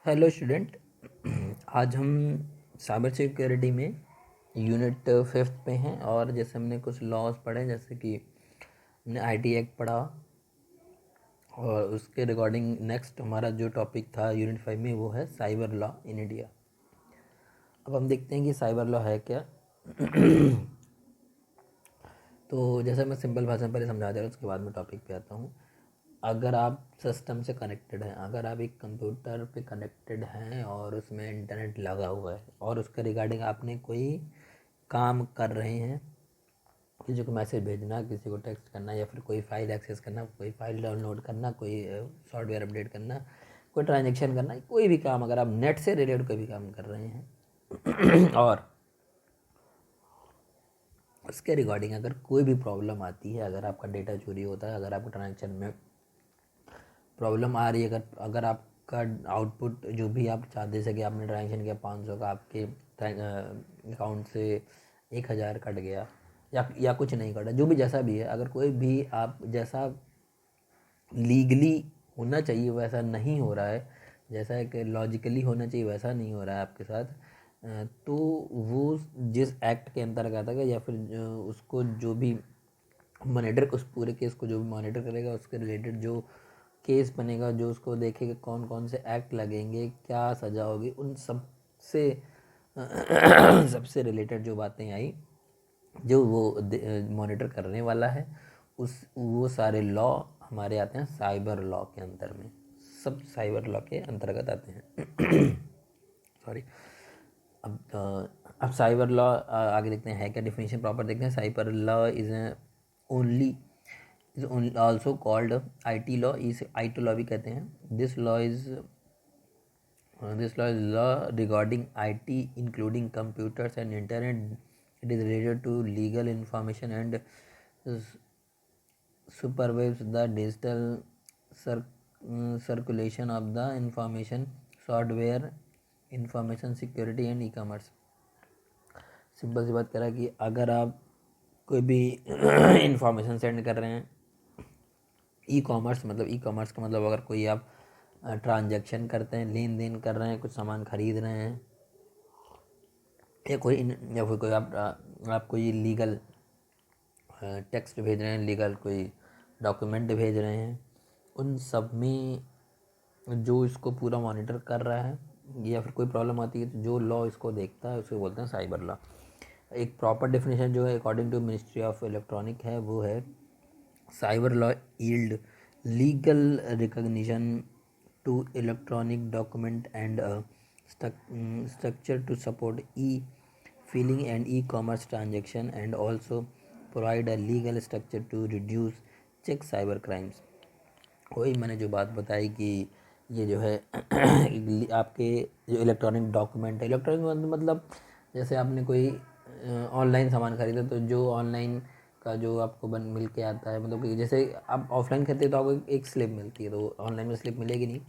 Hello student. आज हम cyber security में यूनिट 5th पे हैं और जैसे हमने कुछ लॉज पढ़े, जैसे कि हमने आईटी एक्ट पढ़ा और उसके रिगार्डिंग नेक्स्ट हमारा जो टॉपिक था यूनिट 5 में वो है साइबर लॉ इन इंडिया। अब हम देखते हैं कि साइबर लॉ है क्या। तो जैसे मैं सिंपल भाषा में पहले समझा दे रहा हूँ, उसके बाद मैं टॉपिक पे आता हूँ। अगर आप सिस्टम से कनेक्टेड हैं, अगर आप एक कंप्यूटर पे कनेक्टेड हैं और उसमें इंटरनेट लगा हुआ है और उसके रिगार्डिंग आपने कोई काम कर रहे हैं, किसी को मैसेज भेजना, किसी को टेक्स्ट करना या फिर कोई फाइल एक्सेस करना, कोई फाइल डाउनलोड करना, कोई सॉफ्टवेयर अपडेट करना, कोई ट्रांजेक्शन करना, कोई भी काम अगर आप नेट से रिलेटेड कोई भी काम कर रहे हैं और उसके रिगार्डिंग अगर कोई भी प्रॉब्लम आती है, अगर आपका डेटा चोरी होता है, अगर आपको ट्रांजेक्शन में प्रॉब्लम आ रही है, अगर आपका आउटपुट जो भी आप चाहते, जैसे कि आपने ट्रांजेक्शन किया 500 का, आपके अकाउंट से 1000 कट गया या कुछ नहीं कटा, जो भी जैसा भी है, अगर कोई भी आप जैसा लीगली होना चाहिए वैसा नहीं हो रहा है, जैसा एक लॉजिकली होना चाहिए वैसा नहीं हो रहा है आपके साथ, तो वो जिस एक्ट के अंतर्गत आएगा या फिर उसको जो भी मॉनिटर, उस पूरे केस को जो भी मॉनिटर करेगा, उसके रिलेटेड जो केस बनेगा, जो उसको देखेगा कौन कौन से एक्ट लगेंगे, क्या सज़ा होगी, उन सब से सबसे रिलेटेड जो बातें आई, जो वो मॉनिटर करने वाला है, उस वो सारे लॉ हमारे आते हैं साइबर लॉ के अंदर में। सब साइबर लॉ के अंतर्गत आते हैं। सॉरी। अब साइबर लॉ आगे देखते हैं है क्या, डेफिनेशन प्रॉपर देखते हैं। Cyber law is only is also called IT law, इस आईटी लॉ भी कहते हैं। This law is law regarding IT including computers and internet. It is related to legal information and supervises the digital circulation of the information, software, information security and e commerce. Simple सी बात कह रहा है कि अगर आप कोई भी इंफॉर्मेशन सेंड कर रहे हैं, ई कॉमर्स का मतलब अगर कोई आप ट्रांजैक्शन करते हैं, लेन देन कर रहे हैं, कुछ सामान खरीद रहे हैं या फिर कोई आप कोई लीगल टेक्स्ट भेज रहे हैं, लीगल कोई डॉक्यूमेंट भेज रहे हैं, उन सब में जो इसको पूरा मॉनिटर कर रहा है या फिर कोई प्रॉब्लम आती है तो जो लॉ इसको देखता है उसे बोलते हैं साइबर लॉ। एक प्रॉपर डेफिनेशन जो है according to ministry of electronic है, वो है cyber law yield legal recognition to electronic document and structure to support e-filing and e-commerce transaction and also provide a legal structure to reduce check cyber crimes. वही मैंने जो बात बताई कि ये जो है आपके जो इलेक्ट्रॉनिक डॉक्यूमेंट है, इलेक्ट्रॉनिक मतलब जैसे आपने कोई ऑनलाइन सामान खरीदा तो जो ऑनलाइन का जो आपको मिल के आता है, मतलब कि जैसे आप ऑफलाइन खरीदते तो आपको एक स्लिप मिलती है, तो ऑनलाइन में स्लिप मिलेगी नहीं।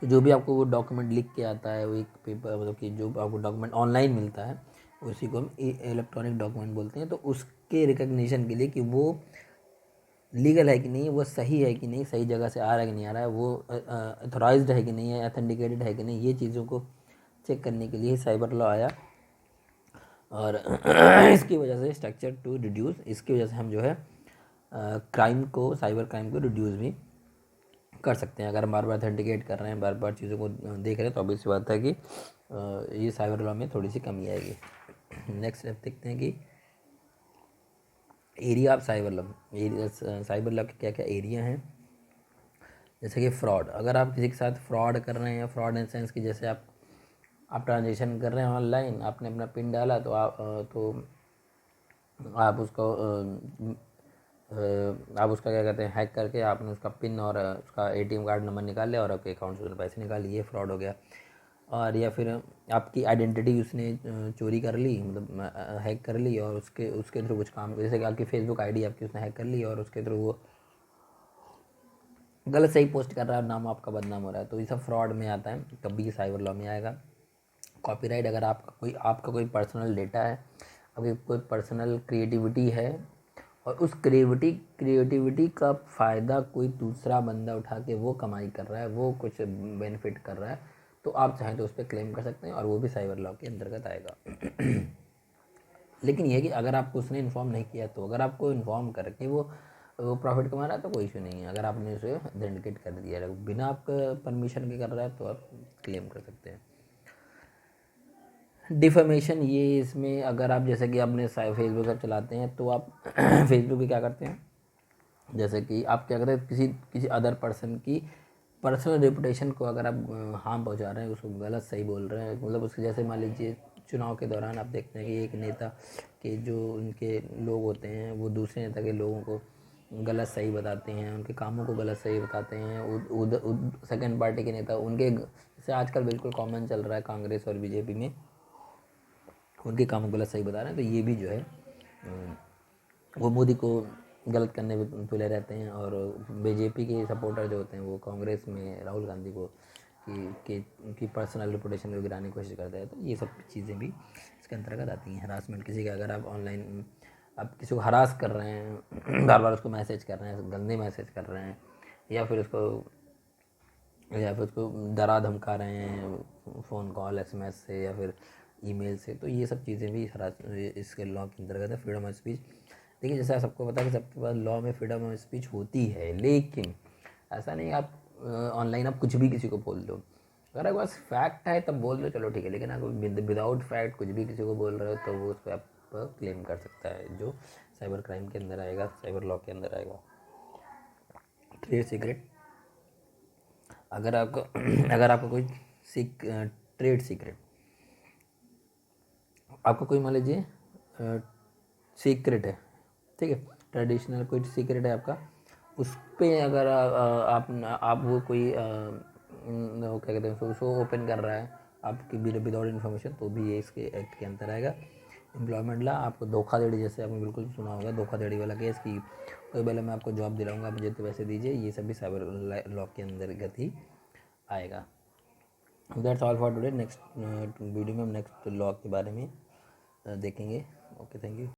तो जो भी आपको वो डॉक्यूमेंट लिख के आता है, वो एक पेपर, मतलब कि जो आपको डॉक्यूमेंट ऑनलाइन मिलता है उसी को हम इलेक्ट्रॉनिक डॉक्यूमेंट बोलते हैं। तो उसके रिकग्निशन के लिए कि वो लीगल है कि नहीं, वो सही है कि नहीं, सही जगह से आ रहा है कि नहीं आ रहा है, वो अथोराइज्ड है कि नहीं है, अथेंटिकेटेड है कि नहीं, ये चीज़ों को चेक करने के लिए साइबर लॉ आया। और इसकी वजह से स्ट्रक्चर टू रिड्यूस, इसकी वजह से हम जो है क्राइम को, साइबर क्राइम को रिड्यूस भी कर सकते हैं। अगर हम बार बार अथेंटिकेट कर रहे हैं, बार बार चीज़ों को देख रहे हैं, तो अभी सी बात है कि ये साइबर लॉ में थोड़ी सी कमी आएगी। नेक्स्ट स्टेप देखते हैं कि area of cyber law. Cyber law के क्या क्या एरिया हैं, जैसे कि फ्रॉड। अगर आप किसी के साथ फ्रॉड कर रहे हैं, फ्रॉड इन सेंस कि जैसे आप ट्रांजेक्शन कर रहे हैं ऑनलाइन, आपने अपना पिन डाला तो आप उसको आप उसका क्या कहते हैं, हैक करके आपने उसका पिन और उसका एटीएम कार्ड नंबर निकाल लिया और आपके अकाउंट से पैसे निकाल लिए, ये फ्रॉड हो गया। और या फिर आपकी आइडेंटिटी उसने चोरी कर ली, मतलब हैक कर ली, और उसके थ्रू कुछ काम, जैसे कि आपकी फेसबुक आईडी आपकी उसने हैक कर ली और उसके थ्रू वो गलत सही पोस्ट कर रहा है, नाम आपका बदनाम हो रहा है, तो ये सब फ्रॉड में आता है, तभी साइबर लॉ में आएगा। कॉपीराइट, अगर आपका कोई पर्सनल डेटा है, अगर कोई पर्सनल क्रिएटिविटी है और उस क्रिएटिविटी का फ़ायदा कोई दूसरा बंदा उठा के वो कमाई कर रहा है, वो कुछ बेनिफिट कर रहा है, तो आप चाहें तो उस पर क्लेम कर सकते हैं और वो भी साइबर लॉ के अंतर्गत आएगा। लेकिन ये कि अगर आपको उसने इन्फॉर्म नहीं किया, तो अगर आपको इन्फॉर्म करके वो प्रॉफिट कमा रहा है तो कोई इशू नहीं है। अगर आपने उसे ऑथेंटिकेट कर दिया, बिना आपका परमिशन के कर रहा है तो आप क्लेम कर सकते हैं। डिफेमेशन, ये इसमें अगर आप जैसे कि आपने फेसबुक ऐप चलाते हैं तो आप फेसबुक पे क्या करते हैं, जैसे कि आप क्या करते हैं, किसी अदर पर्सन की पर्सनल रेपुटेशन को अगर आप हार्म पहुंचा रहे हैं, उसको गलत सही बोल रहे हैं, मतलब उसके जैसे मान लीजिए चुनाव के दौरान आप देखते हैं कि एक नेता के जो उनके लोग होते हैं वो दूसरे नेता के लोगों को गलत सही बताते हैं, उनके कामों को गलत सही बताते हैं। सेकंड पार्टी के नेता उनके, जैसे आजकल बिल्कुल कॉमन चल रहा है कांग्रेस और बीजेपी में, उनके कामों को गलत सही बता रहे हैं, तो ये भी जो है वो मोदी को गलत करने में तुले रहते हैं। और बीजेपी के सपोर्टर जो होते हैं वो कांग्रेस में राहुल गांधी को की पर्सनल रेपुटेशन को गिराने की कोशिश करते हैं। तो ये सब चीज़ें भी इसके अंतर्गत आती हैं। हरासमेंट, किसी का अगर आप ऑनलाइन आप किसी को हरास कर रहे हैं, बार बार उसको मैसेज कर रहे हैं, गंदे मैसेज कर रहे हैं, या फिर उसको डरा धमका रहे हैं फ़ोन कॉल SMS से या फिर ईमेल से, तो ये सब चीज़ें भी इसके लॉ के अंतर्गत है, फ्रीडम ऑफ स्पीच। देखिए जैसा सबको पता है कि सबके पास लॉ में फ्रीडम ऑफ स्पीच होती है, लेकिन ऐसा नहीं आप ऑनलाइन आप कुछ भी किसी को बोल दो। अगर आपके पास फैक्ट है तब बोल दो, चलो ठीक है, लेकिन अगर विदाउट फैक्ट कुछ भी किसी को बोल रहे हो तो वो उस पर आप क्लेम कर सकता है, जो साइबर क्राइम के अंदर आएगा, साइबर लॉ के अंदर आएगा। ट्रेड सीक्रेट, अगर आपका कोई ट्रेड सीक्रेट, आपका कोई मान लीजिए सीक्रेट है, ठीक है, ट्रेडिशनल कोई सीक्रेट है आपका, उस पर अगर आप वो कोई वो क्या कहते हैं उसको ओपन कर रहा है आपकी विदाउट इन्फॉर्मेशन, तो भी ये इसके एक्ट के अंतर आएगा। एम्प्लॉयमेंट लॉ, आपको धोखाधड़ी, जैसे आपने बिल्कुल सुना होगा धोखाधड़ी वाला केस की कोई पहले मैं आपको जॉब दिलाऊंगा, मुझे तो पैसे दीजिए, ये सब भी साइबर लॉ के अंतर्गत ही आएगा। That's all for today. Next video में हम नेक्स्ट लॉ के बारे में देखेंगे। Okay, thank you.